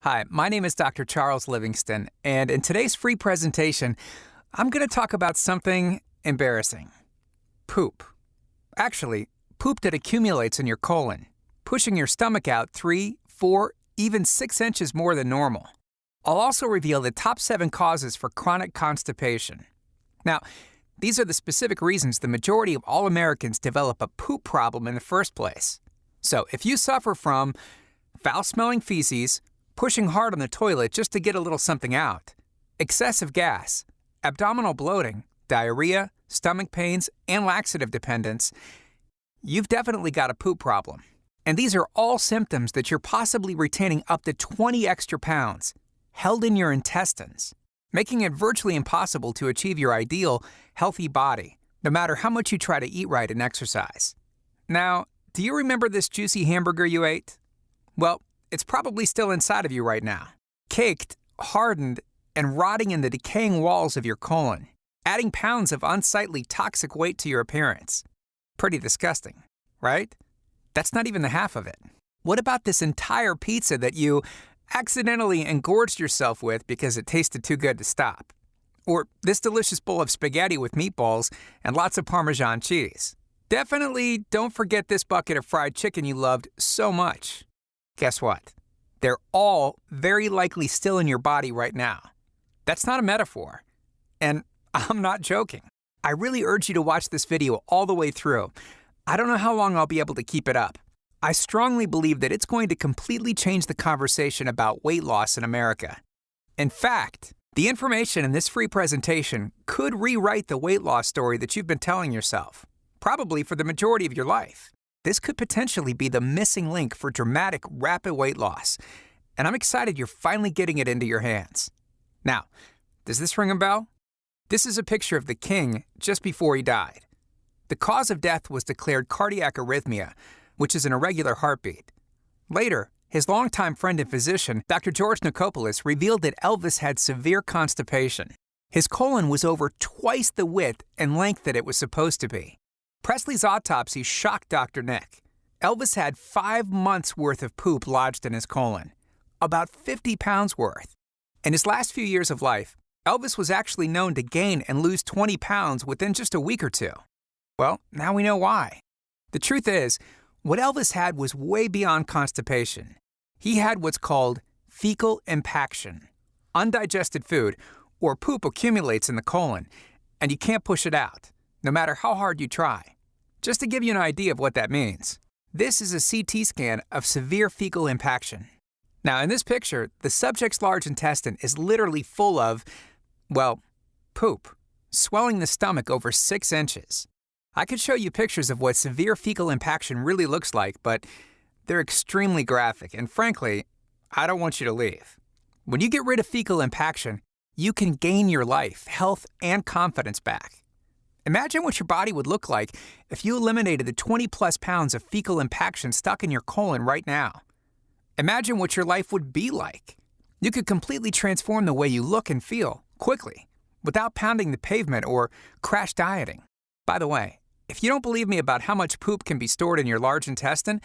Hi, my name is Dr. Charles Livingston, and in today's free presentation, I'm going to talk about something embarrassing. Poop. Actually, poop that accumulates in your colon, pushing your stomach out 3, 4, even 6 inches more than normal. I'll also reveal the top 7 causes for chronic constipation. Now, these are the specific reasons the majority of all Americans develop a poop problem in the first place. So if you suffer from foul-smelling feces, pushing hard on the toilet just to get a little something out, excessive gas, abdominal bloating, diarrhea, stomach pains, and laxative dependence, you've definitely got a poop problem. And these are all symptoms that you're possibly retaining up to 20 extra pounds, held in your intestines, making it virtually impossible to achieve your ideal, healthy body, no matter how much you try to eat right and exercise. Now, do you remember this juicy hamburger you ate? Well, it's probably still inside of you right now, caked, hardened, and rotting in the decaying walls of your colon, adding pounds of unsightly toxic weight to your appearance. Pretty disgusting, right? That's not even the half of it. What about this entire pizza that you accidentally engorged yourself with because it tasted too good to stop? Or this delicious bowl of spaghetti with meatballs and lots of Parmesan cheese? Definitely don't forget this bucket of fried chicken you loved so much. Guess what? They're all very likely still in your body right now. That's not a metaphor. And I'm not joking. I really urge you to watch this video all the way through. I don't know how long I'll be able to keep it up. I strongly believe that it's going to completely change the conversation about weight loss in America. In fact, the information in this free presentation could rewrite the weight loss story that you've been telling yourself, probably for the majority of your life. This could potentially be the missing link for dramatic, rapid weight loss, and I'm excited you're finally getting it into your hands. Now, does this ring a bell? This is a picture of the king just before he died. The cause of death was declared cardiac arrhythmia, which is an irregular heartbeat. Later, his longtime friend and physician, Dr. George Nicopolis, revealed that Elvis had severe constipation. His colon was over twice the width and length that it was supposed to be. Presley's autopsy shocked Dr. Nick. Elvis had 5 months' worth of poop lodged in his colon, about 50 pounds worth. In his last few years of life, Elvis was actually known to gain and lose 20 pounds within just a week or two. Well, now we know why. The truth is, what Elvis had was way beyond constipation. He had what's called fecal impaction. Undigested food, or poop, accumulates in the colon, and you can't push it out, no matter how hard you try. Just to give you an idea of what that means, this is a CT scan of severe fecal impaction. Now, in this picture, the subject's large intestine is literally full of, well, poop, swelling the stomach over 6 inches. I could show you pictures of what severe fecal impaction really looks like, but they're extremely graphic, and frankly, I don't want you to leave. When you get rid of fecal impaction, you can gain your life, health, and confidence back. Imagine what your body would look like if you eliminated the 20-plus pounds of fecal impaction stuck in your colon right now. Imagine what your life would be like. You could completely transform the way you look and feel, quickly, without pounding the pavement or crash dieting. By the way, if you don't believe me about how much poop can be stored in your large intestine,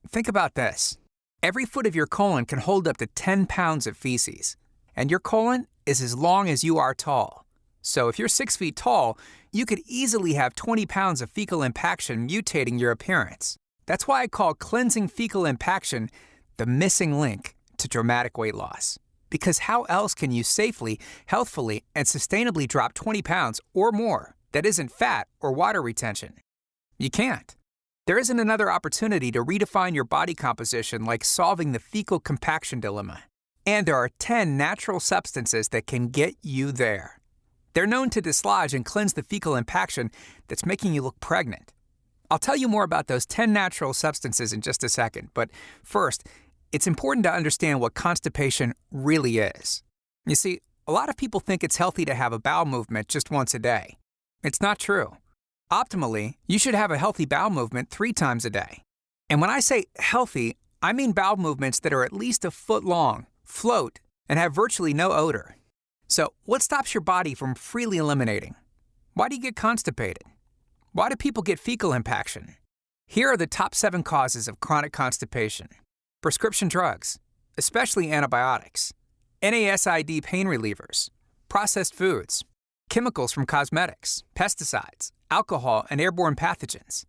think about this. Every foot of your colon can hold up to 10 pounds of feces, and your colon is as long as you are tall. So if you're 6 feet tall, you could easily have 20 pounds of fecal impaction mutating your appearance. That's why I call cleansing fecal impaction the missing link to dramatic weight loss. Because how else can you safely, healthfully, and sustainably drop 20 pounds or more that isn't fat or water retention? You can't. There isn't another opportunity to redefine your body composition like solving the fecal compaction dilemma. And there are 10 natural substances that can get you there. They're known to dislodge and cleanse the fecal impaction that's making you look pregnant. I'll tell you more about those 10 natural substances in just a second, but first, it's important to understand what constipation really is. You see, a lot of people think it's healthy to have a bowel movement just once a day. It's not true. Optimally, you should have a healthy bowel movement 3 times a day. And when I say healthy, I mean bowel movements that are at least a foot long, float, and have virtually no odor. So, what stops your body from freely eliminating? Why do you get constipated? Why do people get fecal impaction? Here are the top 7 causes of chronic constipation. Prescription drugs, especially antibiotics, NSAID pain relievers, processed foods, chemicals from cosmetics, pesticides, alcohol, and airborne pathogens.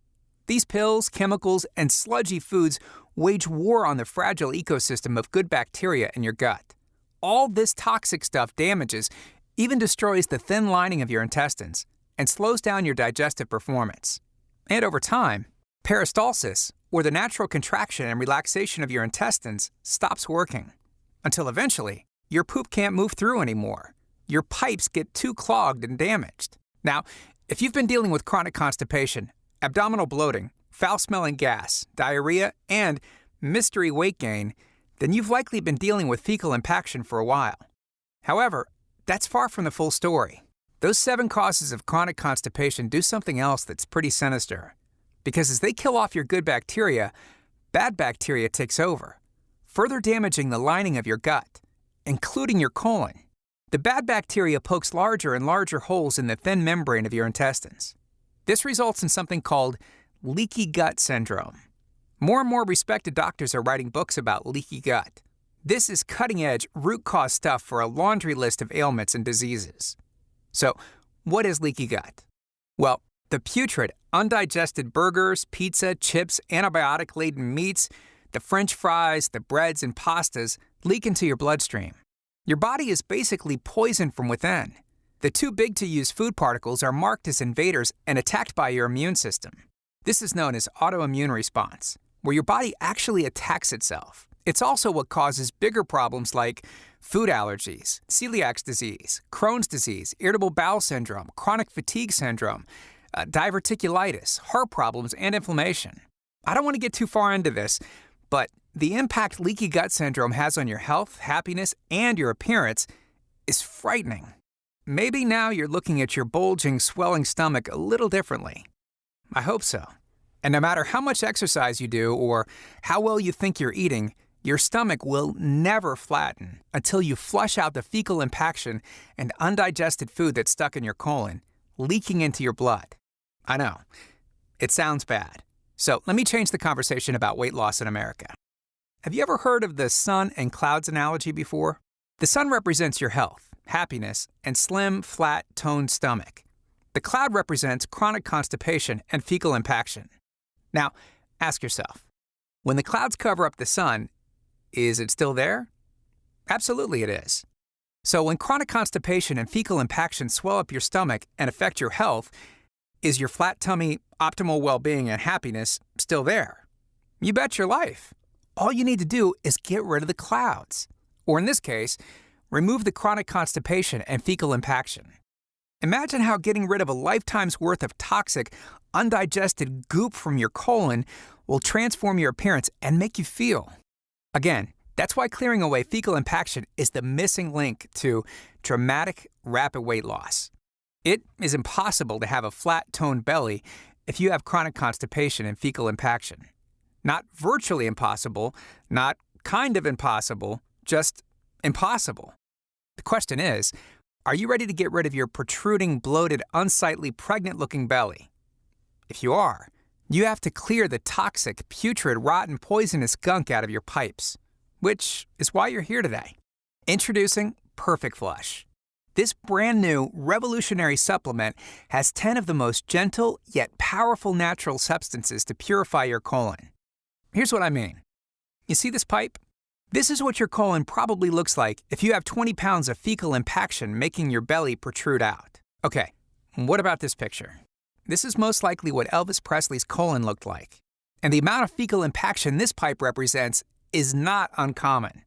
These pills, chemicals, and sludgy foods wage war on the fragile ecosystem of good bacteria in your gut. All this toxic stuff damages, even destroys the thin lining of your intestines and slows down your digestive performance. And over time, peristalsis, or the natural contraction and relaxation of your intestines, stops working. Until eventually, your poop can't move through anymore. Your pipes get too clogged and damaged. Now, if you've been dealing with chronic constipation, abdominal bloating, foul-smelling gas, diarrhea, and mystery weight gain, then you've likely been dealing with fecal impaction for a while. However, that's far from the full story. Those 7 causes of chronic constipation do something else that's pretty sinister. Because as they kill off your good bacteria, bad bacteria takes over, further damaging the lining of your gut, including your colon. The bad bacteria pokes larger and larger holes in the thin membrane of your intestines. This results in something called leaky gut syndrome. More and more respected doctors are writing books about leaky gut. This is cutting-edge, root-cause stuff for a laundry list of ailments and diseases. So, what is leaky gut? Well, the putrid, undigested burgers, pizza, chips, antibiotic-laden meats, the French fries, the breads, and pastas leak into your bloodstream. Your body is basically poisoned from within. The too big to use food particles are marked as invaders and attacked by your immune system. This is known as autoimmune response, where your body actually attacks itself. It's also what causes bigger problems like food allergies, celiac disease, Crohn's disease, irritable bowel syndrome, chronic fatigue syndrome, diverticulitis, heart problems, and inflammation. I don't want to get too far into this, but the impact leaky gut syndrome has on your health, happiness, and your appearance is frightening. Maybe now you're looking at your bulging, swelling stomach a little differently. I hope so. And no matter how much exercise you do or how well you think you're eating, your stomach will never flatten until you flush out the fecal impaction and undigested food that's stuck in your colon, leaking into your blood. I know, it sounds bad. So let me change the conversation about weight loss in America. Have you ever heard of the sun and clouds analogy before? The sun represents your health, happiness, and slim, flat, toned stomach. The cloud represents chronic constipation and fecal impaction. Now, ask yourself, when the clouds cover up the sun, is it still there? Absolutely it is. So when chronic constipation and fecal impaction swell up your stomach and affect your health, is your flat tummy, optimal well-being, and happiness still there? You bet your life. All you need to do is get rid of the clouds. Or in this case, remove the chronic constipation and fecal impaction. Imagine how getting rid of a lifetime's worth of toxic, undigested goop from your colon will transform your appearance and make you feel. Again, that's why clearing away fecal impaction is the missing link to dramatic, rapid weight loss. It is impossible to have a flat-toned belly if you have chronic constipation and fecal impaction. Not virtually impossible, not kind of impossible, just impossible. The question is, are you ready to get rid of your protruding, bloated, unsightly, pregnant-looking belly? If you are, you have to clear the toxic, putrid, rotten, poisonous gunk out of your pipes, which is why you're here today. Introducing Perfect Flush. This brand new, revolutionary supplement has 10 of the most gentle yet powerful natural substances to purify your colon. Here's what I mean. You see this pipe? This is what your colon probably looks like if you have 20 pounds of fecal impaction making your belly protrude out. Okay, what about this picture? This is most likely what Elvis Presley's colon looked like. And the amount of fecal impaction this pipe represents is not uncommon.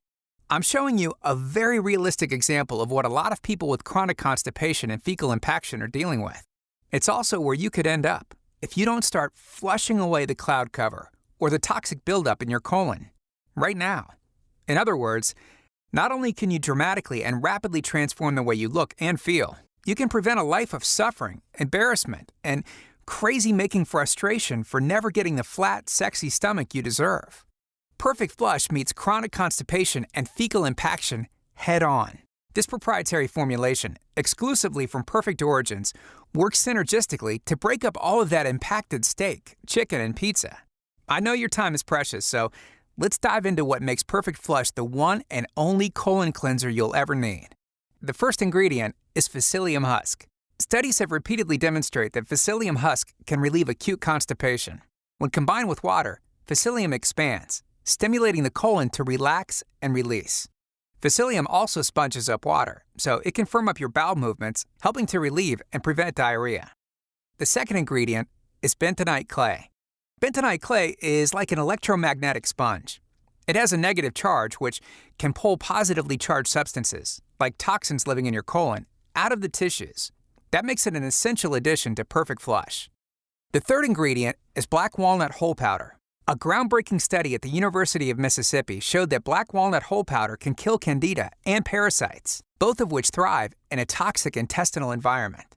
I'm showing you a very realistic example of what a lot of people with chronic constipation and fecal impaction are dealing with. It's also where you could end up if you don't start flushing away the cloud cover or the toxic buildup in your colon right now. In other words, not only can you dramatically and rapidly transform the way you look and feel, you can prevent a life of suffering, embarrassment, and crazy-making frustration for never getting the flat, sexy stomach you deserve. Perfect Flush meets chronic constipation and fecal impaction head-on. This proprietary formulation, exclusively from Perfect Origins, works synergistically to break up all of that impacted steak, chicken, and pizza. I know your time is precious, so let's dive into what makes Perfect Flush the one and only colon cleanser you'll ever need. The first ingredient is PSYLLIUM husk. Studies have repeatedly demonstrated that PSYLLIUM husk can relieve acute constipation. When combined with water, PSYLLIUM expands, stimulating the colon to relax and release. PSYLLIUM also sponges up water, so it can firm up your bowel movements, helping to relieve and prevent diarrhea. The second ingredient is bentonite clay. Bentonite clay is like an electromagnetic sponge. It has a negative charge, which can pull positively charged substances, like toxins living in your colon, out of the tissues. That makes it an essential addition to Perfect Flush. The third ingredient is black walnut whole powder. A groundbreaking study at the University of Mississippi showed that black walnut whole powder can kill candida and parasites, both of which thrive in a toxic intestinal environment.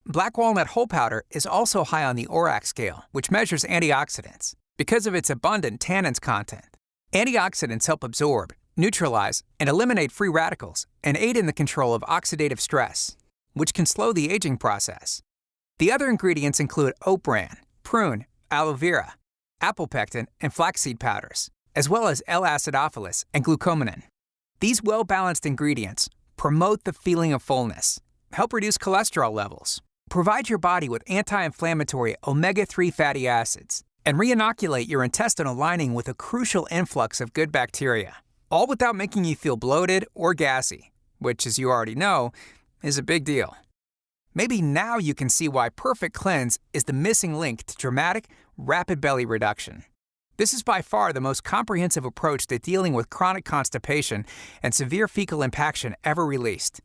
Black walnut whole powder is also high on the ORAC scale, which measures antioxidants, because of its abundant tannins content. Antioxidants help absorb, neutralize, and eliminate free radicals and aid in the control of oxidative stress, which can slow the aging process. The other ingredients include oat bran, prune, aloe vera, apple pectin, and flaxseed powders, as well as L-acidophilus and glucomannan. These well-balanced ingredients promote the feeling of fullness, help reduce cholesterol levels, provide your body with anti-inflammatory omega-3 fatty acids, and re-inoculate your intestinal lining with a crucial influx of good bacteria, all without making you feel bloated or gassy, which, as you already know, is a big deal. Maybe now you can see why Perfect Cleanse is the missing link to dramatic, rapid belly reduction. This is by far the most comprehensive approach to dealing with chronic constipation and severe fecal impaction ever released.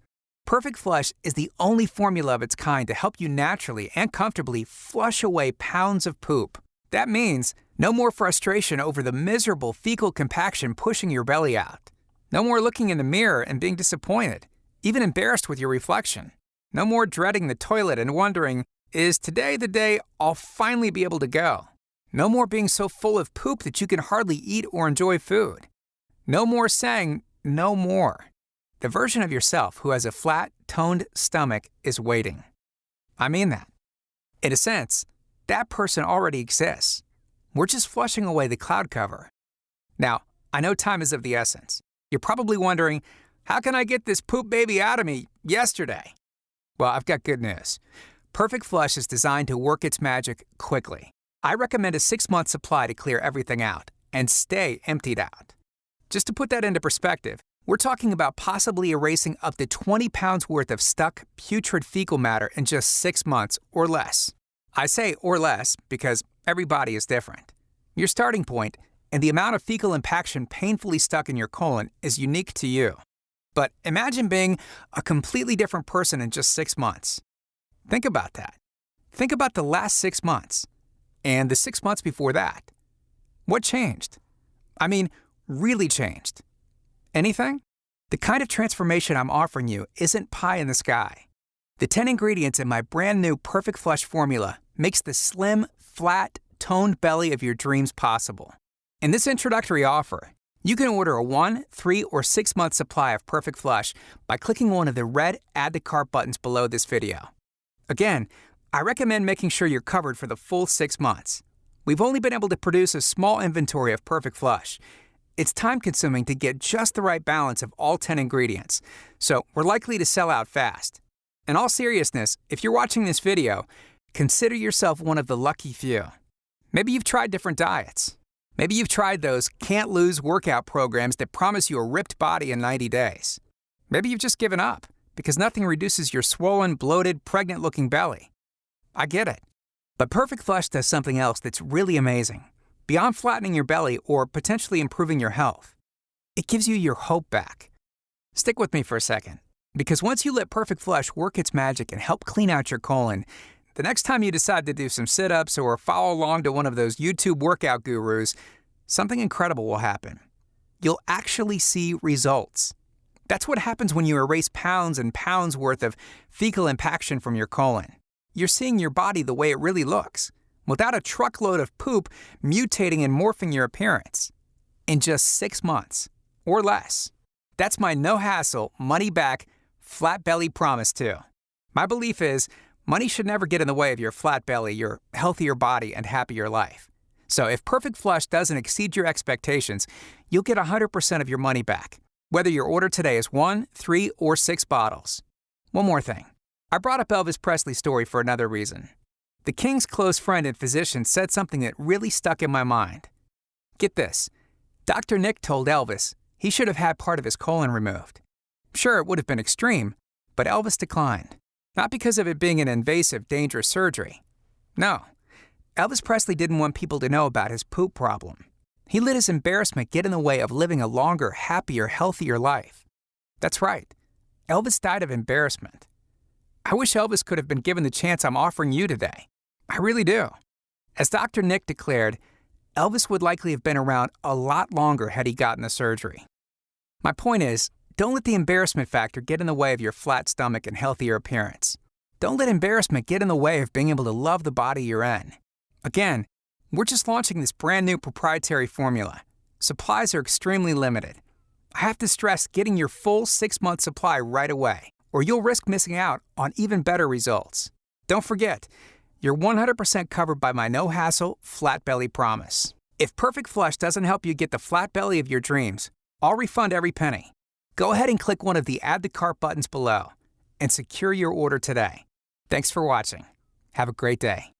Perfect Flush is the only formula of its kind to help you naturally and comfortably flush away pounds of poop. That means no more frustration over the miserable fecal compaction pushing your belly out. No more looking in the mirror and being disappointed, even embarrassed with your reflection. No more dreading the toilet and wondering, is today the day I'll finally be able to go? No more being so full of poop that you can hardly eat or enjoy food. No more saying, no more. The version of yourself who has a flat, toned stomach is waiting. I mean that. In a sense, that person already exists. We're just flushing away the cloud cover. Now, I know time is of the essence. You're probably wondering, how can I get this poop baby out of me yesterday? Well, I've got good news. Perfect Flush is designed to work its magic quickly. I recommend a 6-month supply to clear everything out and stay emptied out. Just to put that into perspective, we're talking about possibly erasing up to 20 pounds worth of stuck, putrid fecal matter in just 6 months or less. I say or less because every body is different. Your starting point and the amount of fecal impaction painfully stuck in your colon is unique to you. But imagine being a completely different person in just 6 months. Think about that. Think about the last 6 months and the 6 months before that. What changed? I mean, really changed. Anything? The kind of transformation I'm offering you isn't pie in the sky. The 10 ingredients in my brand new Perfect Flush formula makes the slim, flat, toned belly of your dreams possible. In this introductory offer, you can order a 1, 3, or 6-month supply of Perfect Flush by clicking one of the red Add to Cart buttons below this video. Again, I recommend making sure you're covered for the full 6 months. We've only been able to produce a small inventory of Perfect Flush. It's time-consuming to get just the right balance of all 10 ingredients, so we're likely to sell out fast. In all seriousness, if you're watching this video, consider yourself one of the lucky few. Maybe you've tried different diets. Maybe you've tried those can't-lose workout programs that promise you a ripped body in 90 days. Maybe you've just given up because nothing reduces your swollen, bloated, pregnant-looking belly. I get it. But Perfect Flush does something else that's really amazing. Beyond flattening your belly or potentially improving your health, it gives you your hope back. Stick with me for a second, because once you let Perfect Flush work its magic and help clean out your colon, the next time you decide to do some sit-ups or follow along to one of those YouTube workout gurus, something incredible will happen. You'll actually see results. That's what happens when you erase pounds and pounds worth of fecal impaction from your colon. You're seeing your body the way it really looks, without a truckload of poop mutating and morphing your appearance. In just 6 months, or less. That's my no-hassle, money-back, flat belly promise too. My belief is, money should never get in the way of your flat belly, your healthier body, and happier life. So if Perfect Flush doesn't exceed your expectations, you'll get 100% of your money back, whether your order today is 1, 3, or 6 bottles. One more thing. I brought up Elvis Presley's story for another reason. The King's close friend and physician said something that really stuck in my mind. Get this. Dr. Nick told Elvis he should have had part of his colon removed. Sure, it would have been extreme, but Elvis declined. Not because of it being an invasive, dangerous surgery. No. Elvis Presley didn't want people to know about his poop problem. He let his embarrassment get in the way of living a longer, happier, healthier life. That's right. Elvis died of embarrassment. I wish Elvis could have been given the chance I'm offering you today. I really do. As Dr. Nick declared, Elvis would likely have been around a lot longer had he gotten the surgery. My point is, don't let the embarrassment factor get in the way of your flat stomach and healthier appearance. Don't let embarrassment get in the way of being able to love the body you're in. Again, we're just launching this brand new proprietary formula. Supplies are extremely limited. I have to stress getting your full 6-month supply right away, or you'll risk missing out on even better results. Don't forget, you're 100% covered by my no-hassle, flat belly promise. If Perfect Flush doesn't help you get the flat belly of your dreams, I'll refund every penny. Go ahead and click one of the Add to Cart buttons below and secure your order today. Thanks for watching. Have a great day.